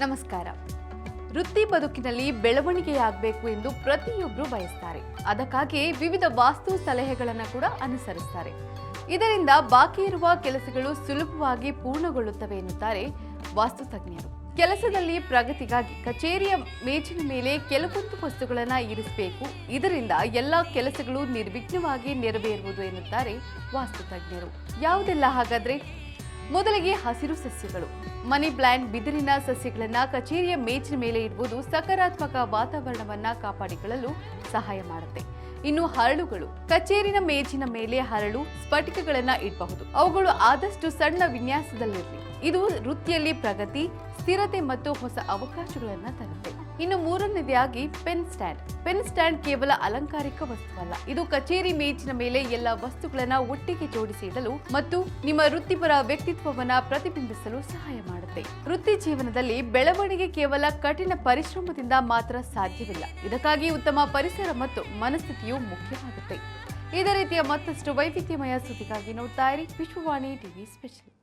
ನಮಸ್ಕಾರ. ವೃತ್ತಿ ಬದುಕಿನಲ್ಲಿ ಬೆಳವಣಿಗೆಯಾಗಬೇಕು ಎಂದು ಪ್ರತಿಯೊಬ್ಬರು ಬಯಸ್ತಾರೆ. ಅದಕ್ಕಾಗಿ ವಿವಿಧ ವಾಸ್ತು ಸಲಹೆಗಳನ್ನು ಕೂಡ ಅನುಸರಿಸ್ತಾರೆ. ಇದರಿಂದ ಬಾಕಿ ಇರುವ ಕೆಲಸಗಳು ಸುಲಭವಾಗಿ ಪೂರ್ಣಗೊಳ್ಳುತ್ತವೆ ಎನ್ನುತ್ತಾರೆ ವಾಸ್ತು ತಜ್ಞರು. ಕೆಲಸದಲ್ಲಿ ಪ್ರಗತಿಗಾಗಿ ಕಚೇರಿಯ ಮೇಜಿನ ಮೇಲೆ ಕೆಲವೊಂದು ವಸ್ತುಗಳನ್ನು ಇರಿಸಬೇಕು. ಇದರಿಂದ ಎಲ್ಲ ಕೆಲಸಗಳು ನಿರ್ವಿಘ್ನವಾಗಿ ನೆರವೇರುವುದು ಎನ್ನುತ್ತಾರೆ ವಾಸ್ತು ತಜ್ಞರು. ಯಾವುದೆಲ್ಲ ಹಾಗಾದ್ರೆ? ಮೊದಲಿಗೆ ಹಸಿರು ಸಸ್ಯಗಳು. ಮನಿ ಪ್ಲಾಂಟ್, ಬಿದಿರಿನ ಸಸ್ಯಗಳನ್ನ ಕಚೇರಿಯ ಮೇಜಿನ ಮೇಲೆ ಇಡುವುದು ಸಕಾರಾತ್ಮಕ ವಾತಾವರಣವನ್ನ ಕಾಪಾಡಿಕೊಳ್ಳಲು ಸಹಾಯ ಮಾಡುತ್ತೆ. ಇನ್ನು ಹರಳುಗಳು. ಕಚೇರಿನ ಮೇಜಿನ ಮೇಲೆ ಹರಳು, ಸ್ಫಟಿಕಗಳನ್ನ ಇಡಬಹುದು. ಅವುಗಳು ಆದಷ್ಟು ಸಣ್ಣ ವಿನ್ಯಾಸದಲ್ಲಿರಲಿ. ಇದು ವೃತ್ತಿಯಲ್ಲಿ ಪ್ರಗತಿ, ಸ್ಥಿರತೆ ಮತ್ತು ಹೊಸ ಅವಕಾಶಗಳನ್ನ ತರುತ್ತೆ. ಇನ್ನು ಮೂರನೇದಾಗಿ ಪೆನ್ ಸ್ಟ್ಯಾಂಡ್. ಪೆನ್ ಸ್ಟ್ಯಾಂಡ್ ಕೇವಲ ಅಲಂಕಾರಿಕ ವಸ್ತುವಲ್ಲ, ಇದು ಕಚೇರಿ ಮೇಜಿನ ಮೇಲೆ ಎಲ್ಲ ವಸ್ತುಗಳನ್ನ ಒಟ್ಟಿಗೆ ಜೋಡಿಸಿ ಇಡಲು ಮತ್ತು ನಿಮ್ಮ ವೃತ್ತಿಪರ ವ್ಯಕ್ತಿತ್ವವನ್ನ ಪ್ರತಿಬಿಂಬಿಸಲು ಸಹಾಯ ಮಾಡುತ್ತೆ. ವೃತ್ತಿ ಜೀವನದಲ್ಲಿ ಬೆಳವಣಿಗೆ ಕೇವಲ ಕಠಿಣ ಪರಿಶ್ರಮದಿಂದ ಮಾತ್ರ ಸಾಧ್ಯವಿಲ್ಲ. ಇದಕ್ಕಾಗಿ ಉತ್ತಮ ಪರಿಸರ ಮತ್ತು ಮನಸ್ಥಿತಿಯು ಮುಖ್ಯವಾಗುತ್ತೆ. ಇದೇ ರೀತಿಯ ಮತ್ತಷ್ಟು ವೈವಿಧ್ಯಮಯ ಸುದ್ದಿಗಾಗಿ ನೋಡ್ತಾ ಇರಿ ವಿಶ್ವವಾಣಿ ಟಿವಿ ಸ್ಪೆಷಲ್.